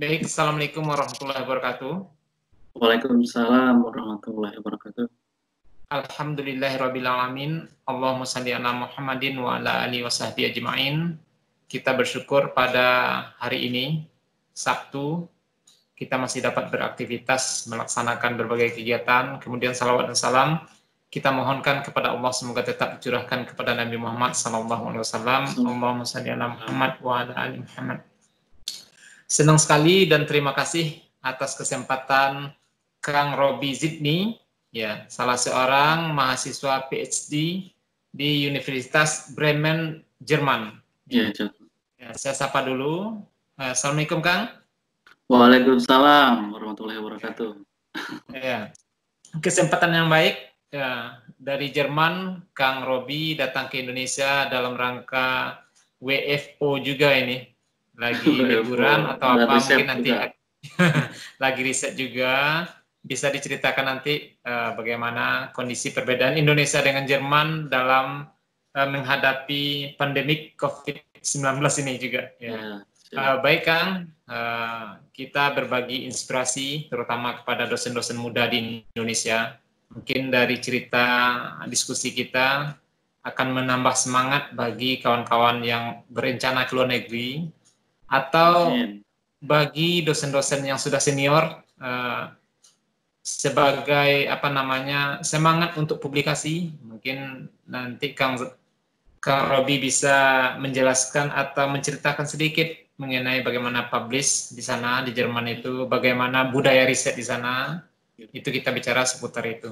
Baik, Assalamualaikum warahmatullahi wabarakatuh. Waalaikumsalam warahmatullahi wabarakatuh. Alhamdulillahirrabbilalamin. Allahumma salli ala Muhammadin wa ala alihi wa sahbihi ajma'in. Kita bersyukur pada hari ini, Sabtu, kita masih dapat beraktivitas, melaksanakan berbagai kegiatan, kemudian salawat dan salam kita mohonkan kepada Allah semoga tetap dicurahkan kepada Nabi Muhammad SAW. Allahumma salli ala Muhammad wa ala ali Muhammad. Senang sekali dan terima kasih atas kesempatan Kang Robi Zidni, ya, salah seorang mahasiswa PhD di Universitas Bremen, Jerman. Ya, saya sapa dulu. Assalamualaikum, Kang. Waalaikumsalam warahmatullahi wabarakatuh. Ya, kesempatan yang baik, ya, dari Jerman, Kang Robi datang ke Indonesia dalam rangka WFO juga ini. Lagi liburan atau apa, mungkin nanti lagi riset juga. Bisa diceritakan nanti bagaimana kondisi perbedaan Indonesia dengan Jerman dalam menghadapi pandemik COVID-19 ini juga. Ya. Baik, Kang, kita berbagi inspirasi terutama kepada dosen-dosen muda di Indonesia. Mungkin dari cerita diskusi kita akan menambah semangat bagi kawan-kawan yang berencana ke luar negeri, atau bagi dosen-dosen yang sudah senior sebagai semangat untuk publikasi. Mungkin nanti Kang Robi bisa menjelaskan atau menceritakan sedikit mengenai bagaimana publish di sana di Jerman itu, bagaimana budaya riset di sana. Itu kita bicara seputar itu.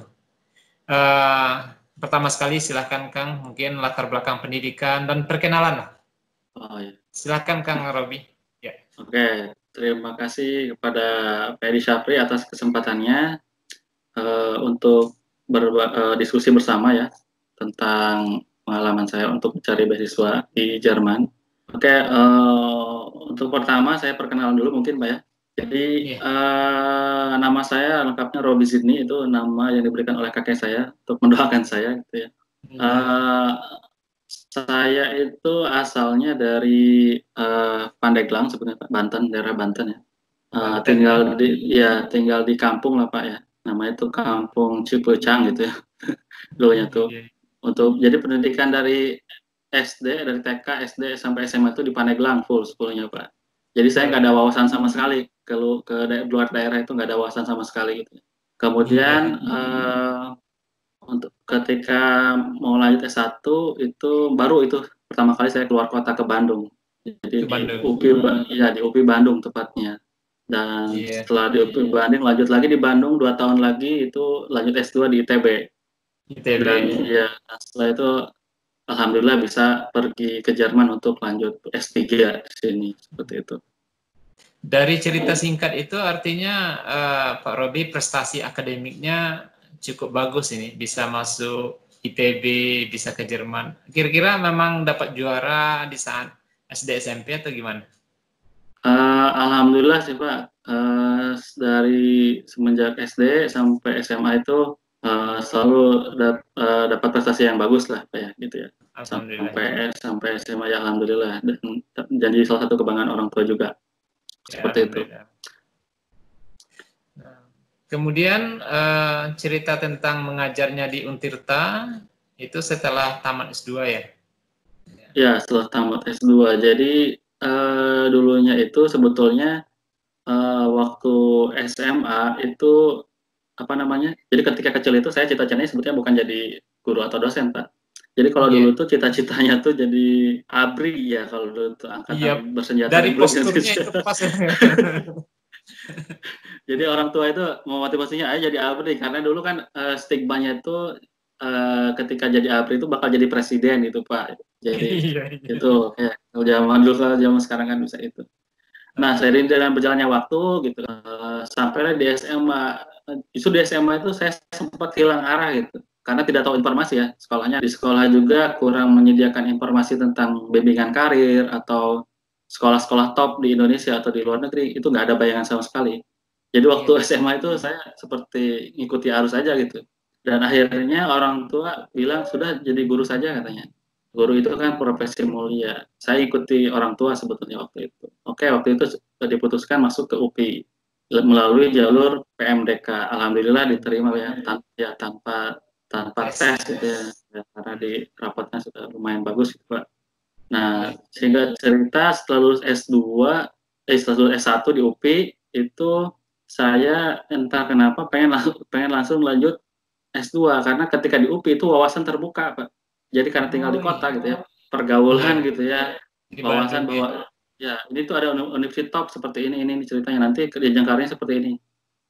Pertama sekali silahkan Kang, mungkin latar belakang pendidikan dan perkenalan lah. Silakan Kang Robi. Ya. Oke, terima kasih kepada Pak Edi Syafri atas kesempatannya untuk berdiskusi bersama ya tentang pengalaman saya untuk mencari beasiswa di Jerman. Oke, untuk pertama saya perkenalan dulu mungkin Pak ya. Jadi nama saya lengkapnya Robi Zidni, itu nama yang diberikan oleh kakek saya untuk mendoakan saya gitu ya. Saya itu asalnya dari Pandeglang sebenarnya Pak, Banten, daerah Banten ya. Tinggal di kampung lah Pak ya. Namanya itu Kampung Cipecang gitu ya. Dulunya tuh. Jadi pendidikan dari SD, dari TK, SD sampai SMA itu di Pandeglang full sekolahnya Pak. Jadi saya nggak ada wawasan sama sekali ke luar daerah, itu nggak ada wawasan sama sekali gitu. Kemudian untuk ketika mau lanjut S1 itu baru itu pertama kali saya keluar kota ke Bandung. Jadi di UPI Bandung tepatnya. Dan setelah di UPI Bandung lanjut lagi di Bandung 2 tahun lagi itu lanjut S2 di ITB. Dan ya setelah itu alhamdulillah bisa pergi ke Jerman untuk lanjut S3 di sini seperti itu. Dari cerita singkat itu artinya Pak Robi prestasi akademiknya cukup bagus ini, bisa masuk ITB, bisa ke Jerman. Kira-kira memang dapat juara di saat SD SMP atau gimana? Alhamdulillah sih Pak, dari semenjak SD sampai SMA itu selalu dapat prestasi yang bagus lah Pak ya, gitu ya. Sampai SMA ya alhamdulillah, dan jadi salah satu kebanggaan orang tua juga. Seperti itu. Kemudian cerita tentang mengajarnya di Untirta itu setelah tamat S2 ya? Ya, setelah tamat S2. Jadi dulunya itu sebetulnya waktu SMA itu jadi ketika kecil itu saya cita-citanya sebetulnya bukan jadi guru atau dosen Pak. Jadi kalau dulu tuh cita-citanya tuh jadi ABRI ya, kalau dulu tuh angkatan bersenjata. Dari posturnya itu pas ya. Jadi orang tua itu memotivasinya aja jadi ABRI, karena dulu kan stigmanya itu ketika jadi ABRI itu bakal jadi presiden gitu Pak. Jadi itu ya, kalau zaman dulu, kalau zaman sekarang kan bisa itu. Nah, seiring dengan berjalannya waktu gitu, sampailah di SMA. Justru di SMA itu saya sempat hilang arah gitu, karena tidak tahu informasi ya. Sekolahnya di sekolah juga kurang menyediakan informasi tentang bimbingan karir atau sekolah-sekolah top di Indonesia atau di luar negeri, itu nggak ada bayangan sama sekali. Jadi waktu SMA itu saya seperti ngikuti arus aja gitu. Dan akhirnya orang tua bilang sudah jadi guru saja katanya. Guru itu kan profesi mulia. Saya ikuti orang tua sebetulnya waktu itu. Oke, waktu itu diputuskan masuk ke UPI melalui jalur PMDK. Alhamdulillah diterima ya tanpa tes gitu ya. Ya, karena di rapatnya sudah lumayan bagus gitu, Pak. Nah, sehingga cerita setelah lulus S2, setelah lulus S1 di UPI itu saya entah kenapa pengen langsung lanjut S2 karena ketika di UPI itu wawasan terbuka, Pak. Jadi karena tinggal di kota gitu ya, pergaulan gitu ya, Di wawasan Bandung, bahwa ya ini tuh ada universitas top seperti ini ceritanya nanti jenjang karirnya seperti ini.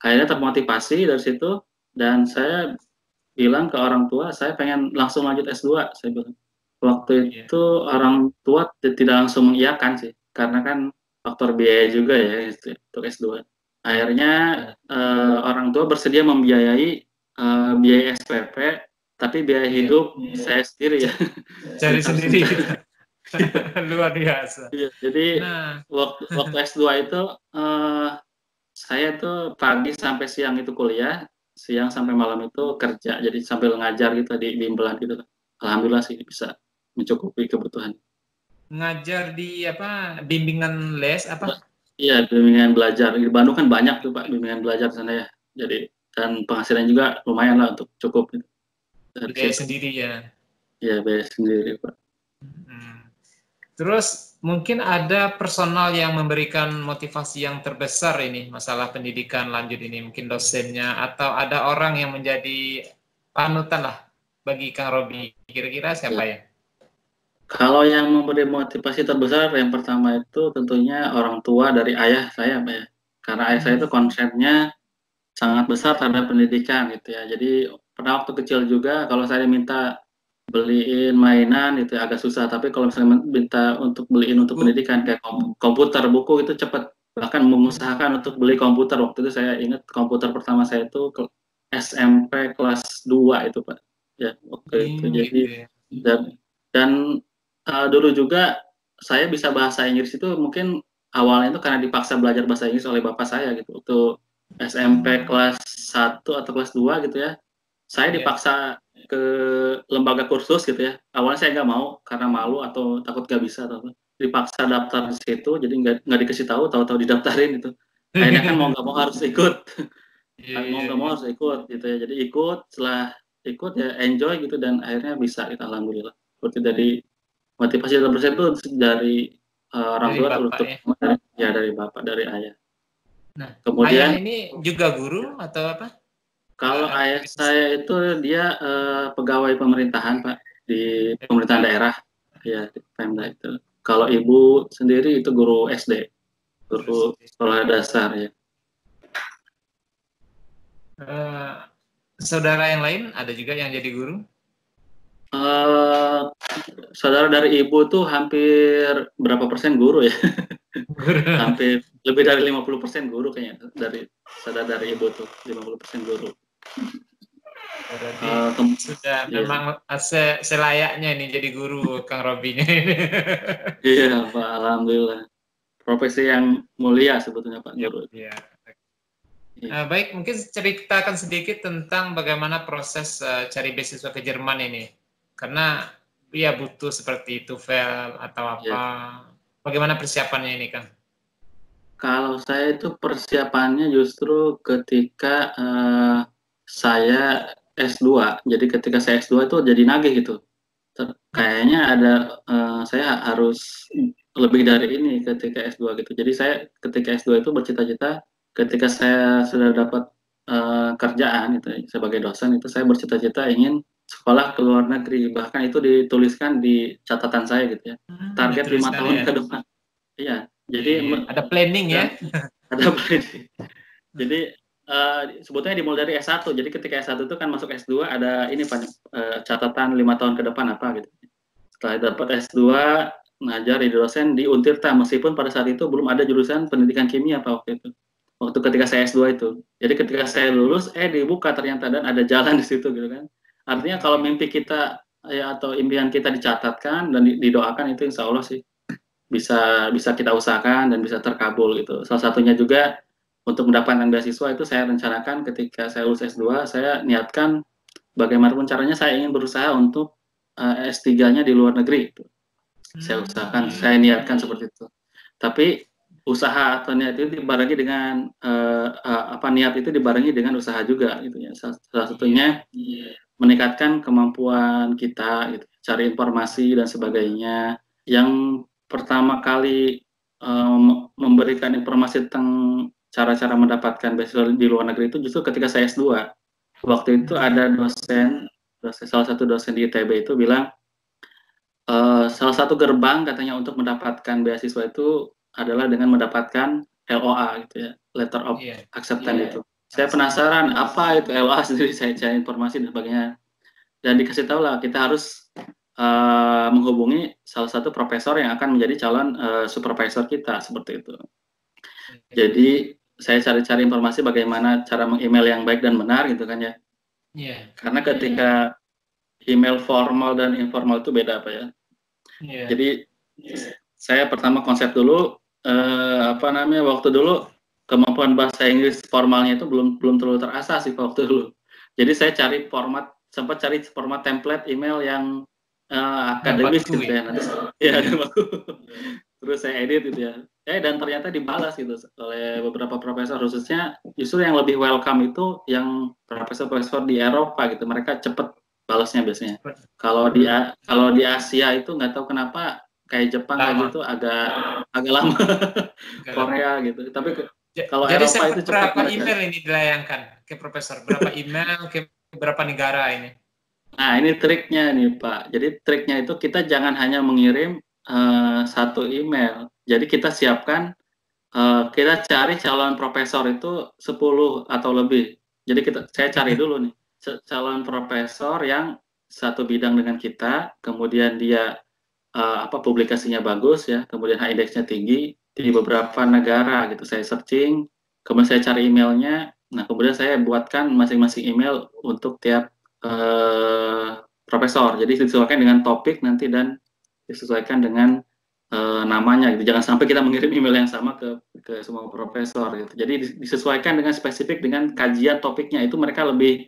Akhirnya termotivasi dari situ dan saya bilang ke orang tua saya pengen langsung lanjut S2 saya bilang. Waktu Iya. itu orang tua tidak langsung mengiyakan sih karena kan faktor biaya juga ya untuk S2. Akhirnya orang tua bersedia membiayai biaya SPP tapi biaya Iya. hidup saya sendiri ya. Cari Harus sendiri gitu. Luar biasa. Iya, jadi Nah, waktu S2 itu saya tuh pagi sampai siang itu kuliah, siang sampai malam itu kerja. Jadi sambil ngajar gitu di bimbel gitu. Alhamdulillah sih bisa mencukupi kebutuhan. ngajar di apa bimbingan les apa? Iya, bimbingan belajar. Di Bandung kan banyak tuh Pak bimbingan belajar sana ya. Jadi dan penghasilan juga lumayan lah untuk cukup gitu, dari Biaya situ. sendiri ya. Iya, biaya sendiri Pak. Hmm. Terus mungkin ada personal yang memberikan motivasi yang terbesar ini masalah pendidikan lanjut ini, mungkin dosennya atau ada orang yang menjadi panutan lah bagi Kang Robi. Kira-kira siapa Ya. ya? Kalau yang memberi motivasi terbesar yang pertama itu tentunya orang tua dari ayah saya Pak ya. Karena ayah saya itu konsepnya sangat besar terhadap pendidikan gitu ya. Jadi pernah waktu kecil juga kalau saya minta beliin mainan itu agak susah, tapi kalau misalnya minta untuk beliin untuk Bu, pendidikan kayak komputer, buku itu cepat. Bahkan mengusahakan untuk beli komputer waktu itu saya ingat komputer pertama saya itu ke SMP kelas 2 itu Pak. Ya, waktu itu. Jadi gitu ya. dan dulu juga saya bisa bahasa Inggris itu mungkin awalnya itu karena dipaksa belajar bahasa Inggris oleh bapak saya gitu. Untuk SMP kelas 1 atau kelas 2 gitu ya. Saya Ya. dipaksa ke lembaga kursus gitu ya. Awalnya saya nggak mau karena malu atau takut nggak bisa atau apa. Dipaksa daftar di situ, jadi nggak dikasih tahu didaftarin itu. Akhirnya kan mau nggak mau harus ikut, Iya, mau iya, nggak mau iya. harus ikut gitu ya. Jadi ikut, setelah ikut ya enjoy gitu dan akhirnya bisa gitu, alhamdulillah. Seperti dari motivasi terbesar itu dari orang Dari tua Bapak untuk ya. ya dari bapak, dari ayah. Nah, ayah Kemudian ini juga guru atau apa? kalau ayah Aktivis. saya itu dia pegawai pemerintahan Pak di pemerintahan daerah ya di Pemda itu. Kalau ibu sendiri itu guru SD, guru sekolah dasar ya. Eh, saudara yang lain ada juga yang jadi guru? Eh saudara dari ibu tuh hampir berapa persen guru ya? Guru. Hampir lebih dari 50% guru kayaknya dari saudara dari ibu tuh 50% guru. Berarti sudah Iya, memang selayaknya ini jadi guru Kang Robinya ini. iya Pak, alhamdulillah. Profesi yang mulia sebetulnya Pak Yap, guru. ya. Iya, Baik, mungkin ceritakan sedikit tentang bagaimana proses cari beasiswa ke Jerman ini. Karena ya butuh seperti TOEFL atau iya. apa. Bagaimana persiapannya ini, Kang? Kalau saya itu persiapannya justru ketika saya S2. Jadi ketika saya S2 itu jadi nagih gitu. Kayaknya ada saya harus lebih dari ini ketika S2 gitu. Jadi saya ketika S2 itu bercita-cita ketika saya sudah dapat kerjaan itu sebagai dosen itu saya bercita-cita ingin sekolah ke luar negeri. Bahkan itu dituliskan di catatan saya gitu ya. Target 5 tahun Dituliskan ya. ke depan. Iya. Jadi Iya. Ada planning ya. dan ada apa ini? Jadi sebetulnya dimulai dari S1. Jadi ketika S1 itu kan masuk S2 ada ini Pak catatan 5 tahun ke depan apa gitu. Setelah dapat S2 ngajar di dosen di Untirta meskipun pada saat itu belum ada jurusan pendidikan kimia Pak waktu itu. Waktu ketika saya S2 itu. Jadi ketika saya lulus dibuka ternyata dan ada jalan di situ gitu kan. Artinya kalau mimpi kita ya atau impian kita dicatatkan dan didoakan itu insya Allah sih bisa bisa kita usahakan dan bisa terkabul gitu. Salah satunya juga untuk mendapatkan beasiswa itu saya rencanakan ketika saya lulus S2, saya niatkan bagaimanapun caranya saya ingin berusaha untuk S3-nya di luar negeri. Saya usahakan, saya niatkan seperti itu. Tapi usaha atau niat itu dibarengi dengan niat itu dibarengi dengan usaha juga gitu ya. Salah satunya meningkatkan kemampuan kita gitu, cari informasi dan sebagainya. Yang pertama kali memberikan informasi tentang cara-cara mendapatkan beasiswa di luar negeri itu justru ketika saya S2. Waktu itu ada salah satu dosen di ITB itu bilang salah satu gerbang katanya untuk mendapatkan beasiswa itu adalah dengan mendapatkan LOA gitu ya, letter of acceptance itu. Saya penasaran apa itu LOA, jadi saya cari informasi dan sebagainya. Dan dikasih tahu lah kita harus menghubungi salah satu profesor yang akan menjadi calon supervisor kita seperti itu. Jadi saya cari-cari informasi bagaimana cara meng-email yang baik dan benar gitu kan ya. Karena ketika email formal dan informal itu beda apa ya. Jadi saya pertama konsep dulu waktu dulu kemampuan bahasa Inggris formalnya itu belum terlalu terasa sih waktu dulu. Jadi saya cari sempat cari format template email yang akademis gitu ya. Terus saya edit gitu ya. Dan ternyata dibalas gitu oleh beberapa profesor, khususnya justru yang lebih welcome itu yang profesor-profesor di Eropa gitu. Mereka cepet balasnya biasanya. Kalau di Asia itu nggak tahu kenapa kayak Jepang kayak gitu agak lama. Korea gitu. Tapi kalau Eropa itu cepat. Berapa email ini dilayangkan ke profesor? Berapa email ke berapa negara ini? Nah, ini triknya nih, Pak. Jadi triknya itu kita jangan hanya mengirim satu email. Jadi kita siapkan, kita cari calon profesor itu 10 atau lebih. Jadi saya cari dulu nih, calon profesor yang satu bidang dengan kita, kemudian dia publikasinya bagus ya, kemudian H-index-nya tinggi di beberapa negara gitu. Saya searching, kemudian saya cari emailnya. Nah, kemudian saya buatkan masing-masing email untuk tiap profesor. Jadi disesuaikan dengan topik nanti dan disesuaikan dengan namanya gitu. Jangan sampai kita mengirim email yang sama ke semua profesor gitu. Jadi disesuaikan dengan spesifik dengan kajian topiknya. Itu mereka lebih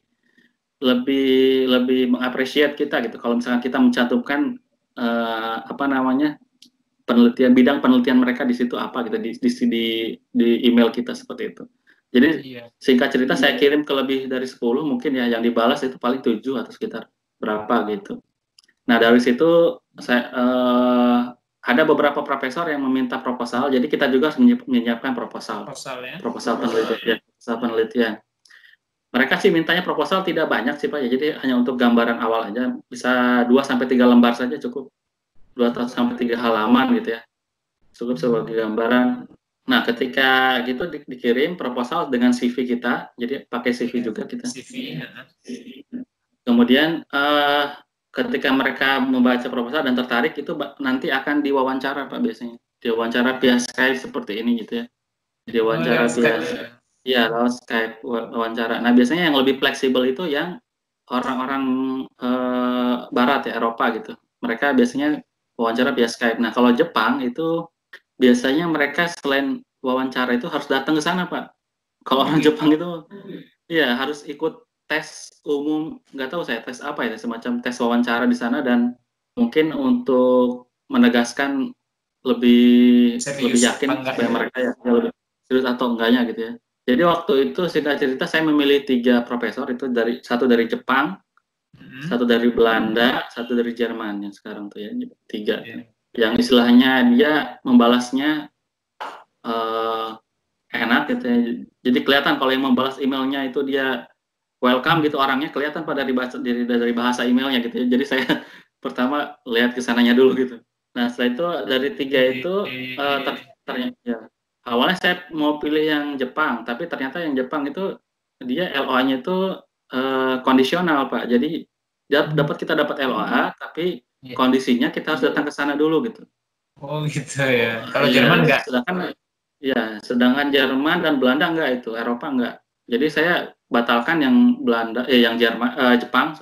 mengapresiasi kita gitu. Kalau misalkan kita mencantumkan bidang penelitian mereka di situ apa gitu di email kita seperti itu. Jadi singkat cerita saya kirim ke lebih dari 10 mungkin ya, yang dibalas itu paling 7 atau sekitar berapa gitu. Nah, dari situ saya ada beberapa profesor yang meminta proposal, jadi kita juga harus menyiapkan proposal penelitian. Mereka sih mintanya proposal tidak banyak sih Pak ya, jadi hanya untuk gambaran awal aja, bisa 2 sampai 3 lembar saja cukup. 2 sampai 3 halaman gitu ya. Cukup sebagai gambaran. Nah, ketika gitu dikirim proposal dengan CV kita, jadi pakai CV juga kita. Kemudian ketika mereka membaca proposal dan tertarik, itu nanti akan diwawancara Pak biasanya. Diwawancara via Skype seperti ini gitu ya. Diwawancara via lewat Skype wawancara. Nah, biasanya yang lebih fleksibel itu yang orang-orang Barat ya, Eropa gitu. Mereka biasanya wawancara via Skype. Nah, kalau Jepang itu biasanya mereka selain wawancara itu harus datang ke sana Pak. Kalau orang Jepang itu ya harus ikut tes umum, nggak tahu saya tes apa ya, semacam tes wawancara di sana, dan mungkin untuk menegaskan lebih yakin supaya mereka ya lebih serius atau enggaknya gitu ya. Jadi waktu itu singkat cerita saya memilih 3 profesor itu, satu dari Jepang, satu dari Belanda, satu dari Jerman yang sekarang tuh ya, 3. Yang istilahnya dia membalasnya enak gitu ya. Jadi kelihatan kalau yang membalas emailnya itu dia welcome gitu orangnya, kelihatan pada dari bahasa emailnya gitu ya. Jadi saya pertama lihat kesananya dulu gitu. Nah, setelah itu dari 3 itu ternyata ya, awalnya saya mau pilih yang Jepang, tapi ternyata yang Jepang itu dia LOA-nya itu kondisional Pak. Jadi kita dapat LOA, tapi kondisinya kita harus datang ke sana dulu gitu. Oh gitu ya. Kalau Jerman enggak? Sedangkan Jerman dan Belanda enggak, itu Eropa enggak. Jadi saya batalkan yang Jepang,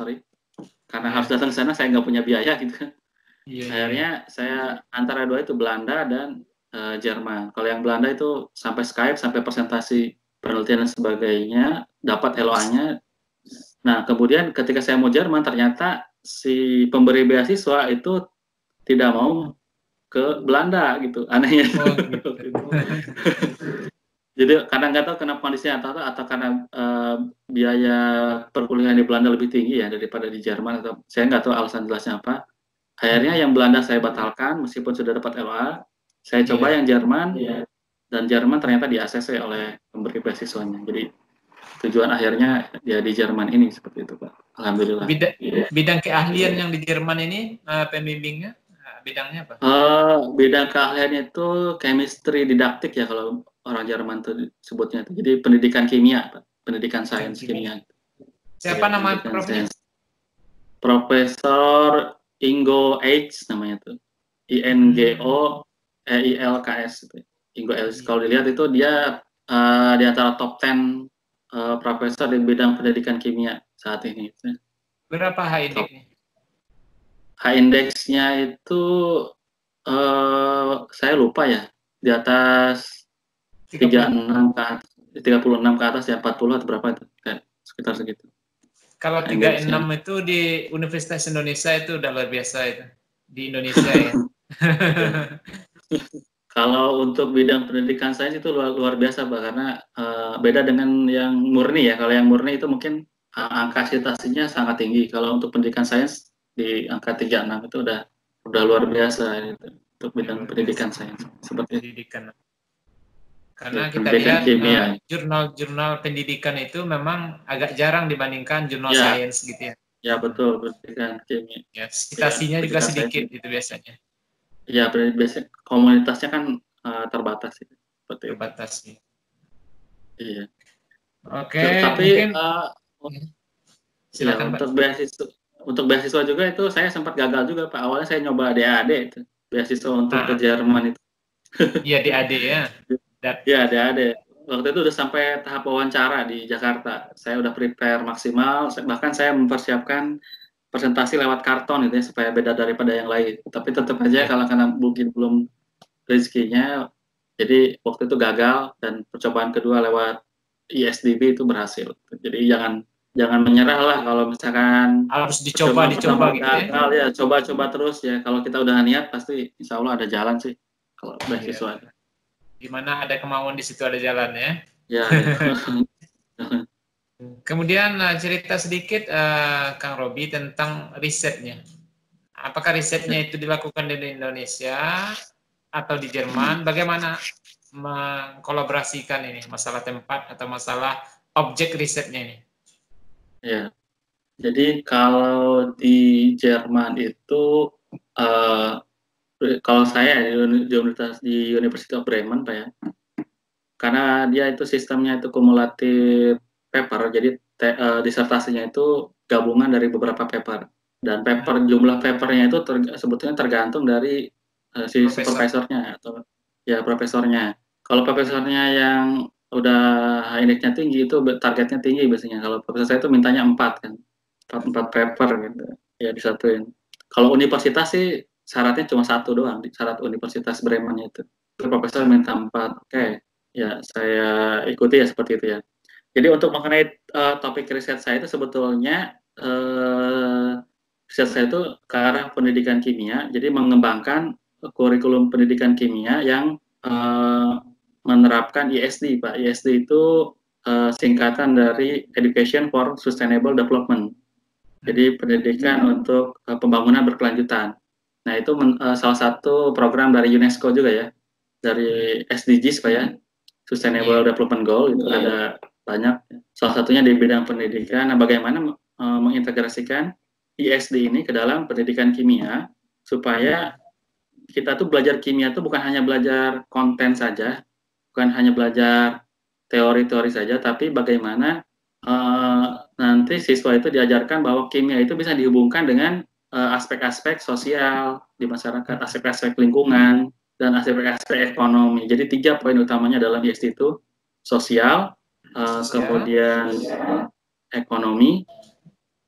karena harus datang ke sana, saya nggak punya biaya gitu kan. Akhirnya saya antara 2 itu, Belanda dan Jerman. Kalau yang Belanda itu sampai Skype, sampai presentasi penelitian dan sebagainya, dapat LOA-nya. Nah, kemudian ketika saya mau Jerman, ternyata si pemberi beasiswa itu tidak mau ke Belanda gitu, anehnya. Oh, gitu. Jadi kadang nggak tahu kenapa kondisinya, atau karena biaya perkuliahan di Belanda lebih tinggi ya daripada di Jerman, atau saya nggak tahu alasan jelasnya apa. Akhirnya yang Belanda saya batalkan meskipun sudah dapat LOA. Saya coba yang Jerman, dan Jerman ternyata di ACC oleh pemberi beasiswanya. Jadi tujuan akhirnya ya di Jerman ini, seperti itu Pak. Alhamdulillah. Bidang keahlian yang di Jerman ini pembimbingnya bidangnya apa? Bidang keahliannya itu chemistry didaktik ya kalau orang Jerman tuh sebutnya. Jadi pendidikan kimia, Pak. Pendidikan sains kimia. Siapa nama profnya? Profesor Ingo H namanya tuh. INGO EILKS itu. Ingo H. Kalau dilihat itu dia di antara top 10 profesor di bidang pendidikan kimia saat ini. Berapa HID-nya? H-index-nya itu saya lupa ya, di atas 36 ke atas, 36 ke atas ya, 40 atau berapa itu, kayak sekitar segitu. Kalau 36 itu di Universitas Indonesia itu udah luar biasa itu. Di Indonesia ya. Kalau untuk bidang pendidikan sains itu luar biasa Pak, karena beda dengan yang murni ya. Kalau yang murni itu mungkin angka citasinya sangat tinggi. Kalau untuk pendidikan sains di angka 36 itu udah luar biasa gitu, untuk bidang pendidikan sains seperti pendidikan. Karena ya, kita lihat jurnal-jurnal pendidikan itu memang agak jarang dibandingkan jurnal sains gitu ya. Ya betul, pendidikan kimia. Ya, citasinya juga sedikit itu biasanya. Ya, biasanya komunitasnya kan terbatas ya. Terbatas sih. Iya. Oke, tapi mungkin silakan ya, untuk beasiswa juga itu saya sempat gagal juga Pak. Awalnya saya nyoba DAD itu, beasiswa untuk ke Jerman itu. Iya, DAD ya. Ya, DAD. Waktu itu udah sampai tahap wawancara di Jakarta. Saya udah prepare maksimal, bahkan saya mempersiapkan presentasi lewat karton gitu ya, supaya beda daripada yang lain. Tapi tetap aja karena mungkin belum rezekinya, jadi waktu itu gagal, dan percobaan kedua lewat ISDB itu berhasil. Jadi jangan menyerah lah kalau misalkan harus dicoba gitu gagal, ya coba terus ya. Kalau kita udah niat pasti insya Allah ada jalan sih kalau beasiswa. Di mana ada kemauan di situ ada jalan ya. Ya. Kemudian cerita sedikit Kang Robi tentang risetnya. Apakah risetnya itu dilakukan di Indonesia atau di Jerman? Bagaimana mengkolaborasikan ini masalah tempat atau masalah objek risetnya ini? Ya, jadi kalau di Jerman itu kalau saya di University of Bremen Pak ya, karena dia itu sistemnya itu kumulatif paper, jadi disertasinya itu gabungan dari beberapa paper, dan jumlah papernya itu sebetulnya tergantung dari si supervisornya atau ya profesornya. Kalau profesornya yang udah indexnya tinggi itu targetnya tinggi biasanya. Kalau profesor saya itu mintanya 4 kan, 4 paper gitu ya disatuin. Kalau universitas sih syaratnya cuma 1 doang, syarat Universitas Bremen itu profesor minta 4. Oke. Ya, saya ikuti ya seperti itu ya. Jadi untuk mengenai topik riset saya itu sebetulnya riset saya itu ke arah pendidikan kimia, jadi mengembangkan kurikulum pendidikan kimia yang menerapkan ISD, Pak. ISD itu singkatan dari Education for Sustainable Development. Jadi pendidikan untuk pembangunan berkelanjutan. Nah, itu salah satu program dari UNESCO juga ya, dari SDGs Pak ya. Sustainable Development Goal itu ada banyak. Salah satunya di bidang pendidikan. Nah, bagaimana mengintegrasikan ISD ini ke dalam pendidikan kimia supaya kita tuh belajar kimia tuh bukan hanya belajar konten saja, bukan hanya belajar teori-teori saja, tapi bagaimana nanti siswa itu diajarkan bahwa kimia itu bisa dihubungkan dengan aspek-aspek sosial di masyarakat, aspek-aspek lingkungan, dan aspek-aspek ekonomi. Jadi 3 poin utamanya dalam ISD itu sosial, kemudian ekonomi,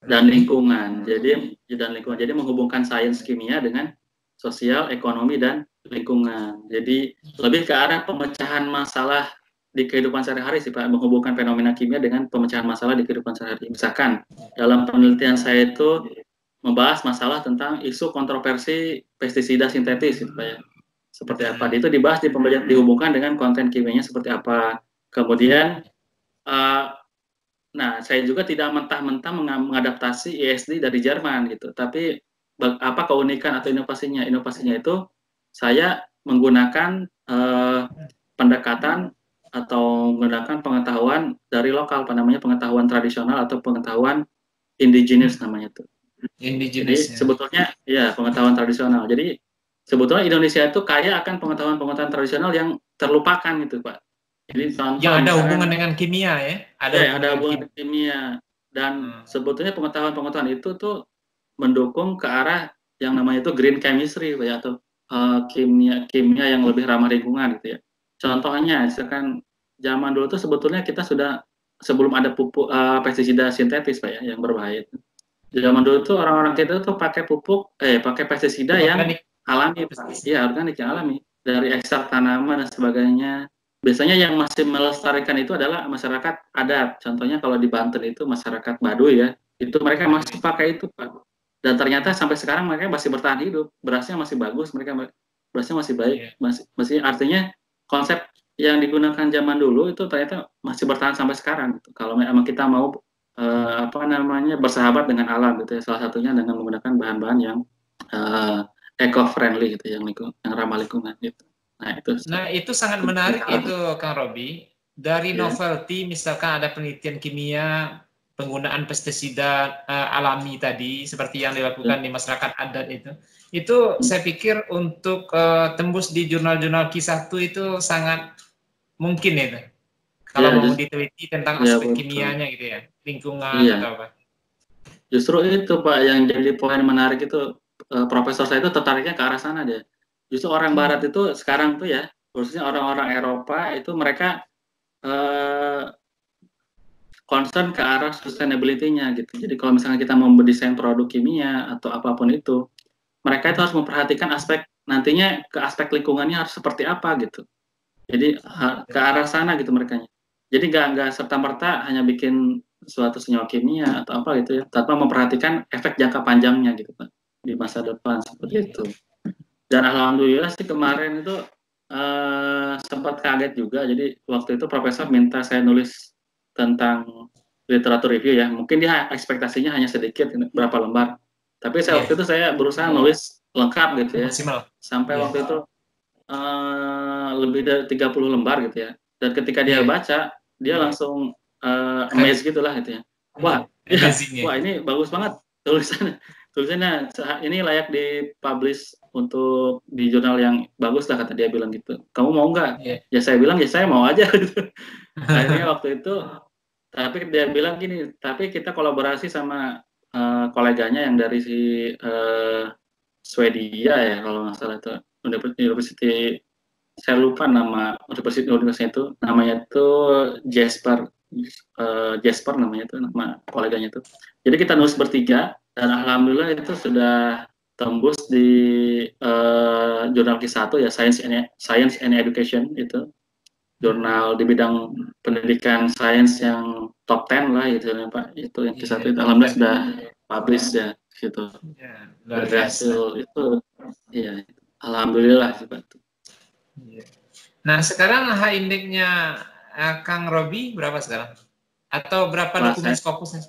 dan lingkungan. Jadi menghubungkan sains kimia dengan sosial, ekonomi, dan lingkungan. Jadi lebih ke arah pemecahan masalah di kehidupan sehari-hari sih Pak, menghubungkan fenomena kimia dengan pemecahan masalah di kehidupan sehari-hari. Misalkan dalam penelitian saya itu membahas masalah tentang isu kontroversi pestisida sintetis gitu Pak ya. Seperti apa? Itu dibahas di pembelajaran, dihubungkan dengan konten kimianya seperti apa. Kemudian nah, saya juga tidak mentah-mentah mengadaptasi ESD dari Jerman gitu. Tapi apa keunikan atau inovasinya? Inovasinya itu saya menggunakan pendekatan atau menggunakan pengetahuan dari lokal, apa namanya, pengetahuan tradisional atau pengetahuan indigenous namanya itu. Jadi sebetulnya ya pengetahuan tradisional. Jadi sebetulnya Indonesia itu kaya akan pengetahuan-pengetahuan tradisional yang terlupakan gitu Pak. Jadi contoh yang ada hubungan dengan kimia ya? Ada hubungan dengan kimia. Dan sebetulnya pengetahuan-pengetahuan itu tuh mendukung ke arah yang namanya itu green chemistry Pak ya, atau kimia yang lebih ramah lingkungan gitu ya. Contohnya, misalkan zaman dulu tuh sebetulnya kita sudah sebelum ada pupuk pestisida sintetis Pak ya, yang berbahaya itu. Zaman dulu tuh orang-orang kita tuh pakai pakai pestisida yang alami Pak. Iya, organik yang alami, dari ekstrak tanaman dan sebagainya. Biasanya yang masih melestarikan itu adalah masyarakat adat. Contohnya kalau di Banten itu masyarakat Baduy ya, itu mereka masih pakai itu Pak. Dan ternyata sampai sekarang mereka masih bertahan hidup, berasnya masih bagus, berasnya masih baik, masih artinya konsep yang digunakan zaman dulu itu ternyata masih bertahan sampai sekarang. Gitu. Kalau memang kita mau bersahabat dengan alam gitu ya, salah satunya dengan menggunakan bahan-bahan yang eco-friendly gitu, yang ramah lingkungan gitu. Nah itu sangat menarik itu Kang Robi. Dari novelty misalkan ada penelitian kimia penggunaan pestisida alami tadi seperti yang dilakukan di masyarakat adat itu saya pikir untuk tembus di jurnal-jurnal Q1 itu sangat mungkin itu kalau mau diteliti tentang aspek kimianya gitu ya, lingkungan atau apa. Justru itu Pak yang jadi poin menarik itu, profesor saya itu tertariknya ke arah sana dia. Justru orang Barat itu sekarang tuh ya, khususnya orang-orang Eropa itu mereka concern ke arah sustainability-nya gitu. Jadi kalau misalnya kita mau mendesain produk kimia atau apapun itu, mereka itu harus memperhatikan nantinya ke aspek lingkungannya harus seperti apa gitu. Jadi ke arah sana gitu mereka. Jadi nggak serta-merta hanya bikin suatu senyawa kimia atau apa gitu ya, tanpa memperhatikan efek jangka panjangnya gitu Pak di masa depan seperti itu. Dan alhamdulillah sih kemarin itu sempat kaget juga. Jadi waktu itu profesor minta saya nulis tentang literatur review ya. Mungkin dia ekspektasinya hanya sedikit, berapa lembar. Tapi waktu itu saya berusaha nulis lengkap gitu ya. Sampai waktu itu lebih dari 30 lembar gitu ya. Dan ketika dia baca, dia langsung amazed gitulah gitu ya. Wah, wah ini bagus banget tulisannya ini layak dipublish untuk di jurnal yang bagus lah kata dia bilang gitu. Kamu mau nggak? Ya saya bilang ya saya mau aja gitu. Akhirnya waktu itu, tapi dia bilang gini, tapi kita kolaborasi sama koleganya yang dari Swedia ya kalau nggak salah itu, University, saya lupa nama universitasnya itu, namanya itu Jasper namanya itu, nama koleganya itu. Jadi kita nulis bertiga dan alhamdulillah itu sudah tembus di jurnal Q1 ya, Science and Education itu, jurnal di bidang pendidikan sains yang top 10 lah gitu ya Pak. Itu yang Q1 itu alhamdulillah sudah publish ya gitu. Dari hasil itu ya alhamdulillah sih Pak. Nah sekarang H-indexnya Kang Robi berapa sekarang? Atau berapa dokumen Scopusnya?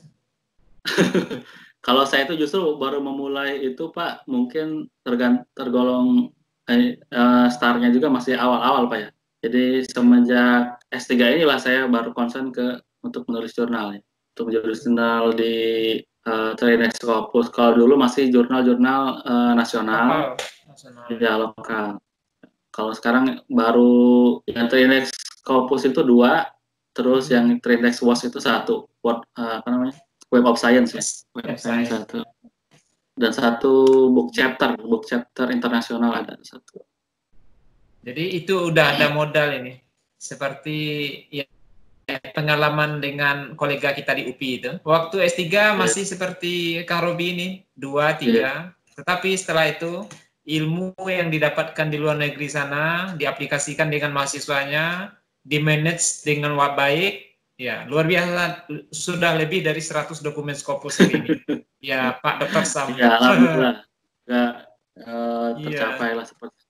Kalau saya itu justru baru memulai itu Pak, mungkin tergolong startnya juga masih awal-awal Pak ya. Jadi semenjak S3 inilah saya baru concern untuk menulis jurnal ya. Untuk menulis jurnal di Trinex Scopus. Kalau dulu masih jurnal-jurnal nasional, ya lokal. Kalau sekarang baru yang Trinex Scopus itu 2, terus yang Trinex WOS itu 1. Web of Science ya. Web of Science 1. Dan 1 book chapter internasional ada 1. Jadi itu udah ada modal ini. Seperti ya, pengalaman dengan kolega kita di UPI itu. Waktu S3 masih seperti Kang Robi ini, 2, 3. Tetapi setelah itu ilmu yang didapatkan di luar negeri sana diaplikasikan dengan mahasiswanya, di-manage dengan baik. Ya, luar biasa, sudah lebih dari 100 dokumen Scopus hari ini. Ya, Pak Dokter Sam. Ya, alhamdulillah nggak Iya, tercapai lah seperti.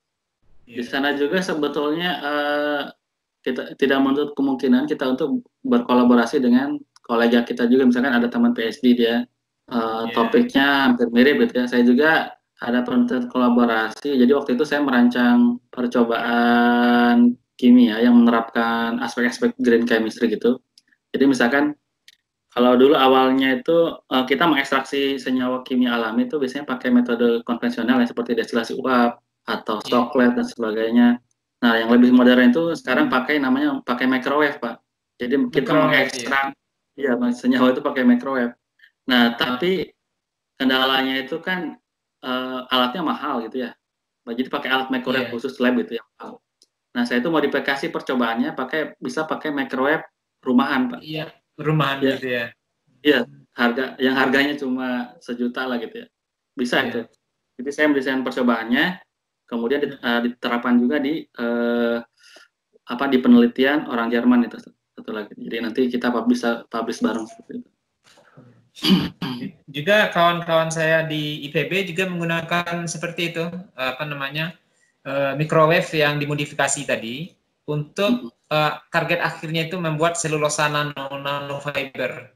Di iya, sana juga sebetulnya kita tidak menutup kemungkinan kita untuk berkolaborasi dengan kolega kita juga, misalkan ada teman PhD dia iya, topiknya hampir mirip gitu ya. Saya juga ada penelitian kolaborasi. Jadi waktu itu saya merancang percobaan kimia yang menerapkan aspek-aspek green chemistry gitu. Jadi misalkan kalau dulu awalnya itu kita mengekstraksi senyawa kimia alami itu biasanya pakai metode konvensional ya seperti destilasi uap atau iya. stocklet dan sebagainya. Nah, yang lebih modern itu sekarang pakai microwave, Pak. Jadi kita Microwave ya. mengekstrak ya senyawa itu pakai microwave. Nah, tapi kendalanya itu kan alatnya mahal gitu ya. Nah, jadi pakai alat microwave Iya, khusus lab itu yang mahal. Nah, saya itu modifikasi percobaannya bisa pakai microwave rumahan, Pak. iya. Rumahan Ya, gitu ya. iya, harganya cuma 1 juta lah gitu ya. Bisa itu. Iya. Jadi saya mendesain percobaannya, kemudian diterapkan juga di penelitian orang Jerman itu satu lagi. Jadi nanti kita bisa publish bareng seperti itu. Juga kawan-kawan saya di IPB juga menggunakan seperti itu, apa namanya, microwave yang dimodifikasi tadi untuk target akhirnya itu membuat selulosa nanofiber.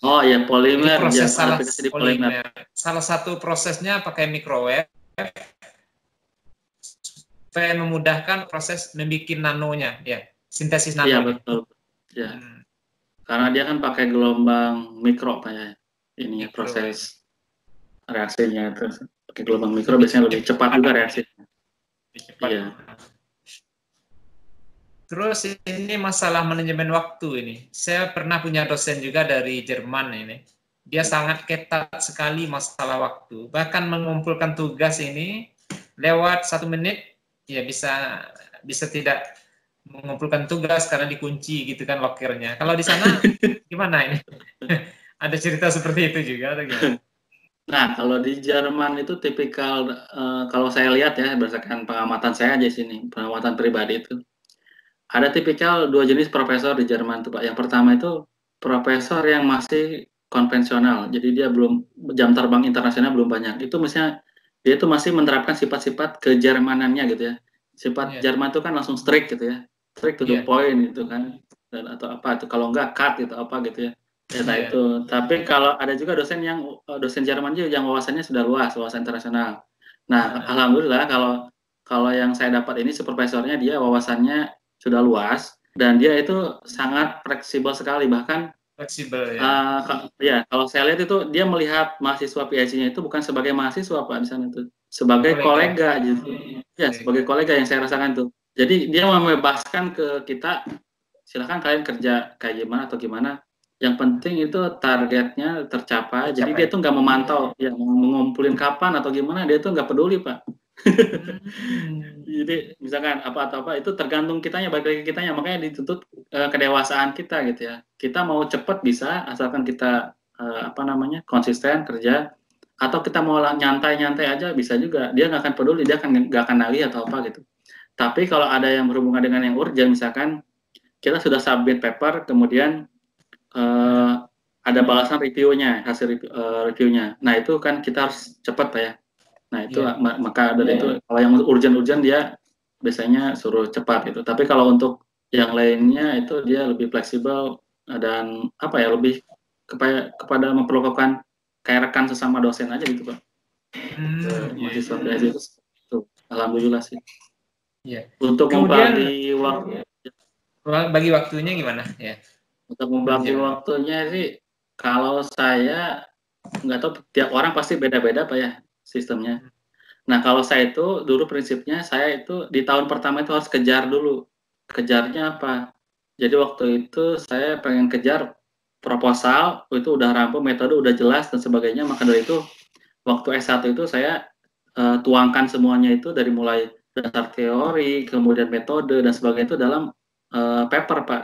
Oh ya, Jadi polimer, ya proses salah aplikasi di polimer. polimer. Salah satu prosesnya pakai microwave supaya memudahkan proses membuat nanonya, ya, sintesis Iya nanonya. betul. Ya, Hmm, karena dia kan pakai gelombang mikro kayak ini ya mikro proses ya. reaksinya itu. Pakai gelombang mikro Lebih biasanya lebih cepat cepat, juga reaksinya. lebih cepat. Iya. Terus ini masalah manajemen waktu ini. Saya pernah punya dosen juga dari Jerman ini. Dia sangat ketat sekali masalah waktu. Bahkan mengumpulkan tugas ini lewat 1 menit, ya bisa tidak mengumpulkan tugas karena dikunci gitu kan lokernya. Kalau di sana gimana ini? Ada cerita seperti itu juga atau gimana? Nah, kalau di Jerman itu tipikal kalau saya lihat ya berdasarkan pengamatan saya aja sini, pengamatan pribadi itu. Ada tipikal dua jenis profesor di Jerman tuh Pak. Yang pertama itu profesor yang masih konvensional. Jadi dia belum jam terbang internasional belum banyak. Itu misalnya dia itu masih menerapkan sifat-sifat kejermanannya gitu ya. Sifat Iya, Jerman itu kan langsung strict gitu ya. Strict to the iya, point gitu kan. Dan atau apa itu kalau enggak cut gitu apa gitu ya. Ya nah iya, itu. Tapi kalau ada juga dosen Jerman juga yang wawasannya sudah luas, wawasan internasional. Nah, alhamdulillah kalau kalau yang saya dapat ini supervisornya dia wawasannya sudah luas dan dia itu sangat fleksibel sekali bahkan fleksibel ya. ya kalau saya lihat itu dia melihat mahasiswa PhD-nya itu bukan sebagai mahasiswa Pak di sana itu sebagai Kolega, kolega gitu ya sebagai kolega. kolega yang saya rasakan tuh jadi dia membebaskan ke kita silahkan kalian kerja kayak gimana atau gimana yang penting itu targetnya tercapai jadi dia Tercapai. tuh nggak memantau ya mau ngumpulin kapan atau gimana dia tuh nggak peduli Pak. Hmm. Jadi misalkan apa atau apa itu tergantung kitanya, balik lagi kitanya, makanya dituntut kedewasaan kita gitu ya. Kita mau cepat bisa asalkan kita apa namanya konsisten kerja, atau kita mau nyantai-nyantai aja bisa juga. Dia nggak akan peduli, dia nggak akan nagih atau apa gitu. Tapi kalau ada yang berhubungan dengan yang urgent, misalkan kita sudah submit paper, kemudian eh, ada balasan reviewnya, hasil reviewnya. Nah itu kan kita harus cepat Pak ya. Nah, itu Iya. maka dari itu kalau yang urgent-urgent dia biasanya suruh cepat gitu. Tapi kalau untuk yang lainnya itu dia lebih fleksibel dan apa ya lebih kepada memperlakukan kayak rekan sesama dosen aja gitu Pak. Ke Iya, mahasiswa iya. PhD itu alhamdulillah sih. Iya. Untuk Kemudian membagi waktu bagi waktunya gimana? Ya, untuk di membagi Jerman. waktunya sih kalau saya nggak tahu tiap orang pasti beda-beda Pak ya sistemnya. Nah, kalau saya itu dulu prinsipnya saya itu di tahun pertama itu harus kejar dulu. Kejarnya apa? Jadi waktu itu saya pengen kejar proposal, itu udah rampung, metode udah jelas dan sebagainya. Maka dari itu waktu S1 itu saya tuangkan semuanya itu dari mulai dasar teori, kemudian metode dan sebagainya itu dalam paper, Pak,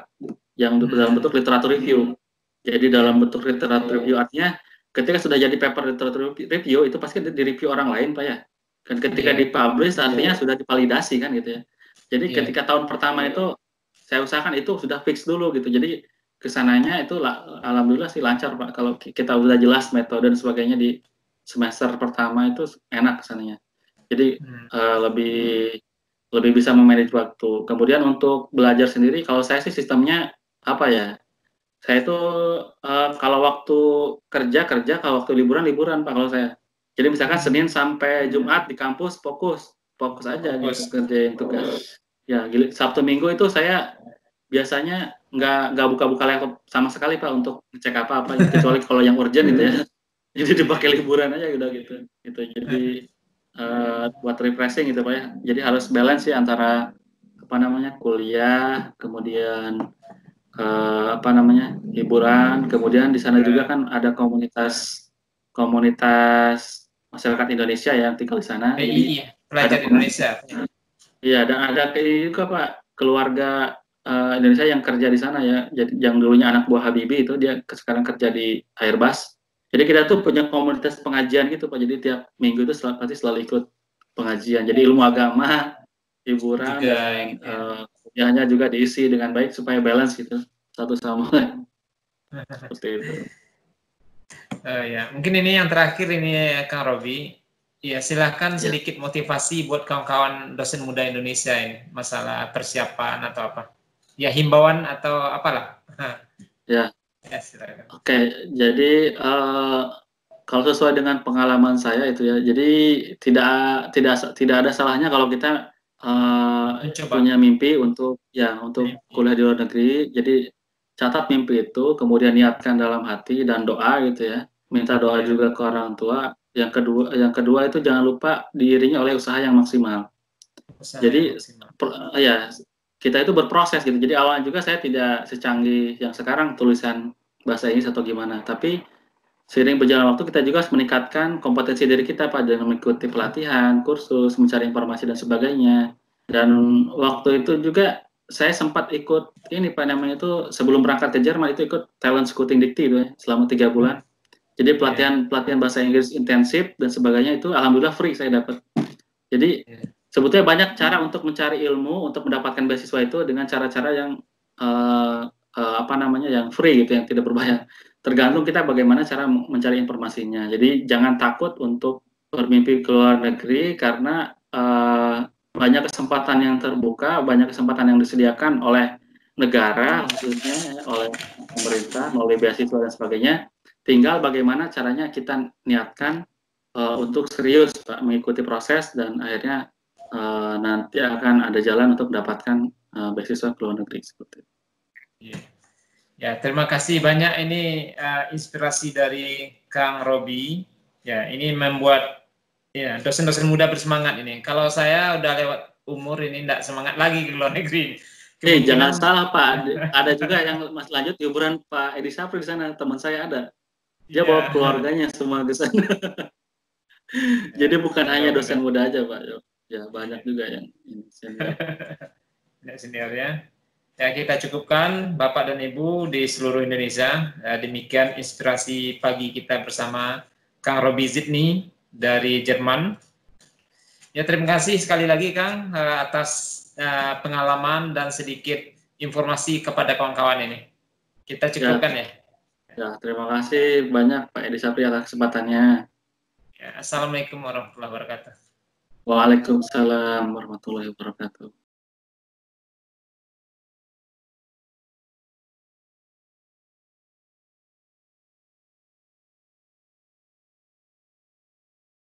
yang dalam bentuk literatur review. Jadi dalam Iya, bentuk literatur review artinya ketika sudah jadi paper literatur review itu pasti di review orang lain, Pak ya. Dan ketika iya, dipublish artinya sudah divalidasi kan gitu ya. Jadi iya, ketika tahun pertama itu saya usahakan itu sudah fix dulu gitu. Jadi kesananya itu alhamdulillah sih lancar Pak. Kalau kita udah jelas metode dan sebagainya di semester pertama itu enak kesananya. Jadi lebih lebih bisa memanage waktu. Kemudian untuk belajar sendiri, kalau saya sih sistemnya apa ya? Saya itu kalau waktu kerja kerja, kalau waktu liburan liburan Pak kalau saya. Jadi misalkan Senin sampai Jumat di kampus fokus aja gitu Fokus. kerjain tugas. Ya, Sabtu Minggu itu saya biasanya nggak buka-buka laptop sama sekali Pak untuk ngecek apa-apa kecuali kalau yang urgent gitu ya. Jadi dipakai liburan aja udah gitu. Gitu. Jadi buat refreshing gitu Pak ya. Jadi harus balance sih antara apa namanya kuliah, kemudian apa namanya hiburan, kemudian di sana juga kan ada komunitas komunitas masyarakat Indonesia yang tinggal di sana. Jadi PII, ada pelajar Indonesia. iya dan ada juga Pak keluarga Indonesia yang kerja di sana ya. Jadi yang dulunya anak buah Habibie itu dia sekarang kerja di Airbus. Jadi kita tuh punya komunitas pengajian gitu Pak. Jadi tiap minggu itu pasti selalu ikut pengajian. Jadi ilmu agama, hiburan Juga dan ya. kuliahnya juga diisi dengan baik supaya balance gitu satu sama lain. Seperti itu. Ya, mungkin ini yang terakhir ini Kang Robi. Ya, silahkan Ya. sedikit motivasi buat kawan-kawan dosen muda Indonesia ini, masalah persiapan atau apa. Ya, himbauan atau apalah. Ya. Ya, silakan. Oke, jadi kalau sesuai dengan pengalaman saya itu ya, jadi tidak tidak tidak ada salahnya kalau kita Mencoba. punya mimpi untuk kuliah di luar negeri. Jadi catat mimpi itu, kemudian niatkan dalam hati dan doa gitu ya. Minta doa Ya, juga ke orang tua. Yang kedua itu jangan lupa diiringi oleh usaha yang maksimal. usaha yang Jadi maksimal. ya kita itu berproses gitu. Jadi awalnya juga saya tidak secanggih yang sekarang tulisan bahasa Inggris atau gimana. Tapi seiring berjalan waktu kita juga harus meningkatkan kompetensi diri kita Pak dengan mengikuti pelatihan, kursus, mencari informasi dan sebagainya. Dan waktu itu juga saya sempat ikut ini Pak namanya itu sebelum berangkat ke Jerman itu ikut talent scouting dikti itu ya selama 3 bulan. Jadi Ya, pelatihan bahasa Inggris intensif dan sebagainya itu alhamdulillah free saya dapat. Jadi ya. sebetulnya banyak cara untuk mencari ilmu untuk mendapatkan beasiswa itu dengan cara-cara yang apa namanya yang free gitu yang tidak berbahaya. Tergantung kita bagaimana cara mencari informasinya. Jadi jangan takut untuk bermimpi ke luar negeri karena banyak kesempatan yang terbuka, banyak kesempatan yang disediakan oleh negara khususnya oleh pemerintah melalui beasiswa dan sebagainya. Tinggal bagaimana caranya kita niatkan untuk serius Pak mengikuti proses dan akhirnya nanti akan ada jalan untuk mendapatkan beasiswa ke luar negeri seperti itu. Ya. Ya, terima kasih banyak ini inspirasi dari Kang Robi. Ya, ini membuat ya dosen-dosen muda bersemangat ini. Kalau saya udah lewat umur ini tidak semangat lagi ke luar negeri. Jangan Kemungkinan salah Pak, ada juga yang mas lanjut liburan Pak Edi Sapri di sana, teman saya ada. Dia ya, bawa keluarganya semua ke sana. Jadi bukan hanya dosen mudah-mudahan. muda aja Pak. Ya banyak Ya. juga yang senior. Senior ya. Ya, kita cukupkan Bapak dan Ibu di seluruh Indonesia. Demikian inspirasi pagi kita bersama Kang Robi Zidni dari Jerman. Ya, terima kasih sekali lagi Kang atas pengalaman dan sedikit informasi kepada kawan-kawan ini. Kita Ya, cukupkan ya. ya terima kasih banyak Pak Edi Sapri atas kesempatannya. Ya, Assalamualaikum warahmatullahi wabarakatuh. Waalaikumsalam warahmatullahi wabarakatuh.